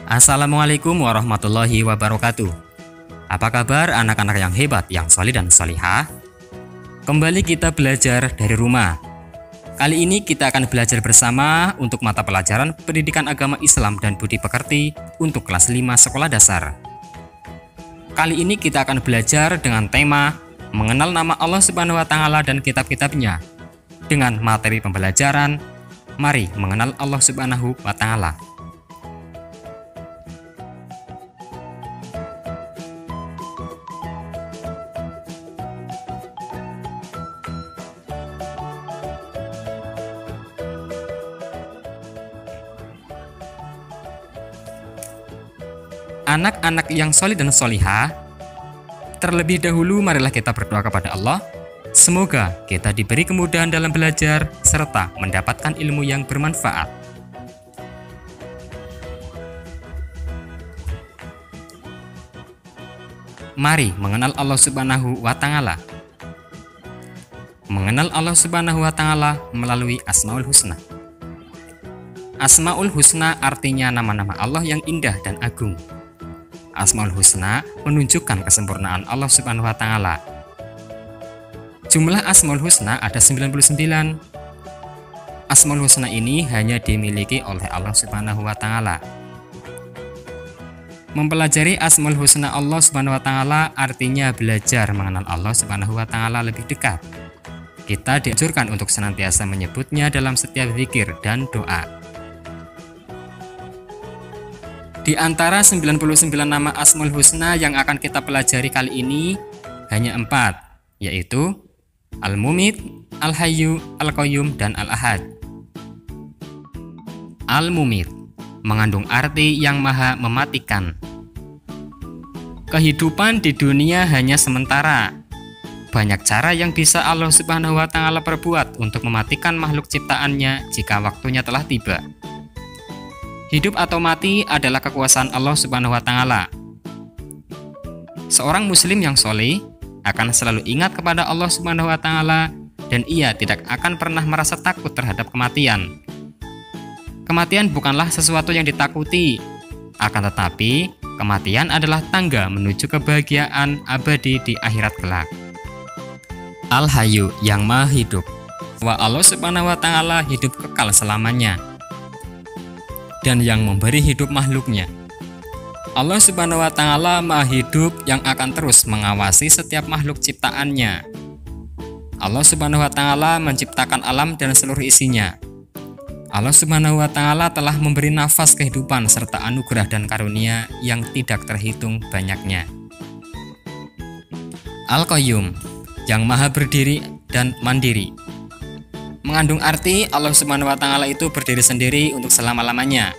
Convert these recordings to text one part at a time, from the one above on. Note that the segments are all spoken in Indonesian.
Assalamualaikum warahmatullahi wabarakatuh. Apa kabar anak-anak yang hebat, yang solih dan solihah? Kembali kita belajar dari rumah. Kali ini kita akan belajar bersama untuk mata pelajaran Pendidikan Agama Islam dan Budi Pekerti untuk kelas 5 sekolah dasar. Kali ini kita akan belajar dengan tema mengenal nama Allah Subhanahu wa Ta'ala dan kitab-kitabnya. Dengan materi pembelajaran, mari mengenal Allah Subhanahu wa Ta'ala. Anak-anak yang solih dan solihah, terlebih dahulu marilah kita berdoa kepada Allah. Semoga kita diberi kemudahan dalam belajar serta mendapatkan ilmu yang bermanfaat. Mari mengenal Allah Subhanahu wa Ta'ala. Mengenal Allah Subhanahu wa Ta'ala melalui Asmaul Husna. Asmaul Husna artinya nama-nama Allah yang indah dan agung. Asmaul Husna menunjukkan kesempurnaan Allah Subhanahu wa Ta'ala. Jumlah Asmaul Husna ada 99. Asmaul Husna ini hanya dimiliki oleh Allah Subhanahu wa Ta'ala. Mempelajari Asmaul Husna Allah Subhanahu wa Ta'ala artinya belajar mengenal Allah Subhanahu wa Ta'ala lebih dekat. Kita dianjurkan untuk senantiasa menyebutnya dalam setiap zikir dan doa. Di antara 99 nama Asmaul Husna yang akan kita pelajari kali ini hanya 4, yaitu Al-Mumit, Al-Hayyu, Al-Qayyum, dan Al-Ahad. Al-Mumit mengandung arti yang maha mematikan. Kehidupan di dunia hanya sementara. Banyak cara yang bisa Allah Subhanahu wa Ta'ala perbuat untuk mematikan makhluk ciptaannya jika waktunya telah tiba. Hidup atau mati adalah kekuasaan Allah Subhanahu wa Ta'ala. Seorang muslim yang soleh akan selalu ingat kepada Allah Subhanahu wa Ta'ala dan ia tidak akan pernah merasa takut terhadap kematian. Kematian bukanlah sesuatu yang ditakuti, akan tetapi kematian adalah tangga menuju kebahagiaan abadi di akhirat kelak. Al-Hayyu yang maha hidup. Wa Allah Subhanahu wa Ta'ala hidup kekal selamanya dan yang memberi hidup makhluknya. Allah Subhanahu wa Ta'ala maha hidup yang akan terus mengawasi setiap makhluk ciptaannya. Allah Subhanahu wa Ta'ala menciptakan alam dan seluruh isinya. Allah Subhanahu wa Ta'ala telah memberi nafas kehidupan serta anugerah dan karunia yang tidak terhitung banyaknya. Al-Qayyum yang maha berdiri dan mandiri. Mengandung arti Allah Subhanahu wa Ta'ala itu berdiri sendiri untuk selama-lamanya.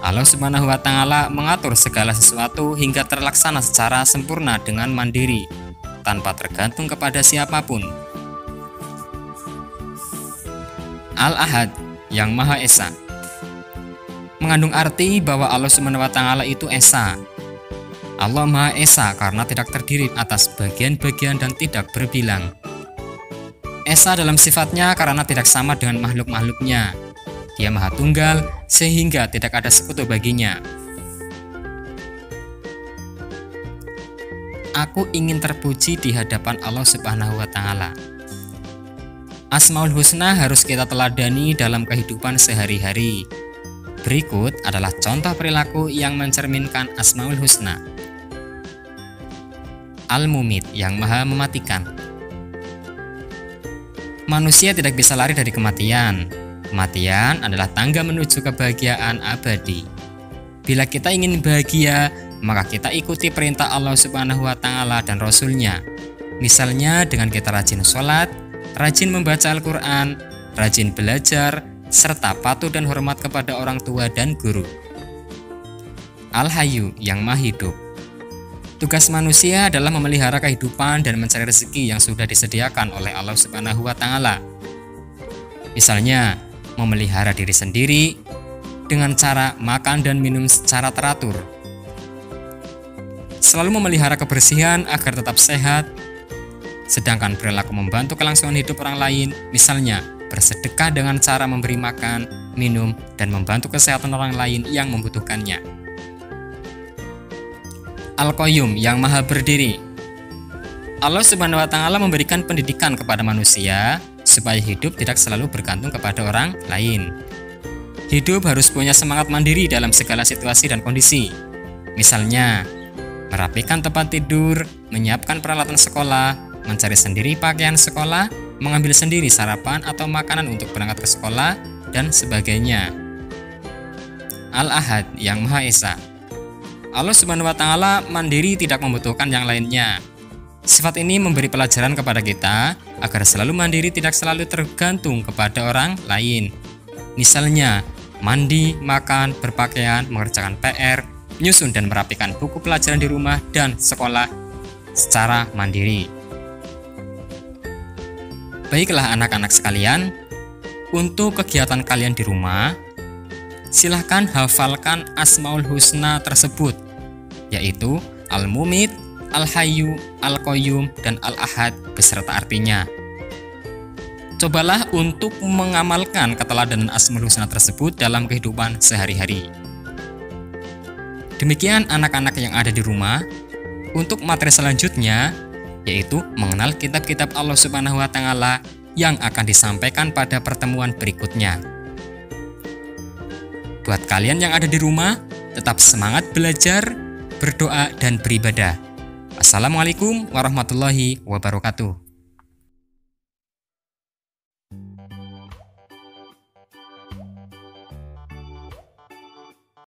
Allah Subhanahu wa Ta'ala mengatur segala sesuatu hingga terlaksana secara sempurna dengan mandiri, tanpa tergantung kepada siapapun. Al-Ahad yang Maha Esa. Mengandung arti bahwa Allah Subhanahu wa Ta'ala itu Esa. Allah Maha Esa karena tidak terdiri atas bagian-bagian dan tidak berbilang. Esa dalam sifatnya karena tidak sama dengan makhluk-makhluknya. Dia maha tunggal sehingga tidak ada sekutu baginya. Aku ingin terpuji di hadapan Allah Subhanahu wa Ta'ala. Asmaul Husna harus kita teladani dalam kehidupan sehari-hari. Berikut adalah contoh perilaku yang mencerminkan Asmaul Husna. Al-Mumit yang maha mematikan. Manusia tidak bisa lari dari kematian. Kematian adalah tangga menuju kebahagiaan abadi. Bila kita ingin bahagia, maka kita ikuti perintah Allah Subhanahu wa Ta'ala dan Rasul-Nya. Misalnya dengan kita rajin sholat, rajin membaca Al-Quran, rajin belajar, serta patuh dan hormat kepada orang tua dan guru. Al-Hayyu yang maha hidup. Tugas manusia adalah memelihara kehidupan dan mencari rezeki yang sudah disediakan oleh Allah Subhanahu wa Ta'ala. Misalnya, memelihara diri sendiri dengan cara makan dan minum secara teratur. Selalu memelihara kebersihan agar tetap sehat, sedangkan perilaku membantu kelangsungan hidup orang lain, misalnya bersedekah dengan cara memberi makan, minum, dan membantu kesehatan orang lain yang membutuhkannya. Al-Qayyum, yang maha berdiri. Allah Subhanahu wa Ta'ala memberikan pendidikan kepada manusia supaya hidup tidak selalu bergantung kepada orang lain. Hidup harus punya semangat mandiri dalam segala situasi dan kondisi. Misalnya, merapikan tempat tidur, menyiapkan peralatan sekolah, mencari sendiri pakaian sekolah, mengambil sendiri sarapan atau makanan untuk berangkat ke sekolah, dan sebagainya. Al-Ahad, yang Maha Esa. Allah Subhanahu wa Ta'ala mandiri, tidak membutuhkan yang lainnya. Sifat ini memberi pelajaran kepada kita agar selalu mandiri, tidak selalu tergantung kepada orang lain. Misalnya, mandi, makan, berpakaian, mengerjakan PR, menyusun dan merapikan buku pelajaran di rumah dan sekolah secara mandiri. Baiklah anak-anak sekalian, untuk kegiatan kalian di rumah, silahkan hafalkan Asmaul Husna tersebut, yaitu Al-Mumit, Al-Hayyu, Al-Qayyum, dan Al-Ahad beserta artinya. Cobalah untuk mengamalkan keteladanan Asmaul Husna tersebut dalam kehidupan sehari-hari. Demikian anak-anak yang ada di rumah. Untuk materi selanjutnya, yaitu mengenal kitab-kitab Allah Subhanahu wa Ta'ala yang akan disampaikan pada pertemuan berikutnya. Buat kalian yang ada di rumah, tetap semangat belajar, berdoa, dan beribadah. Assalamualaikum warahmatullahi wabarakatuh.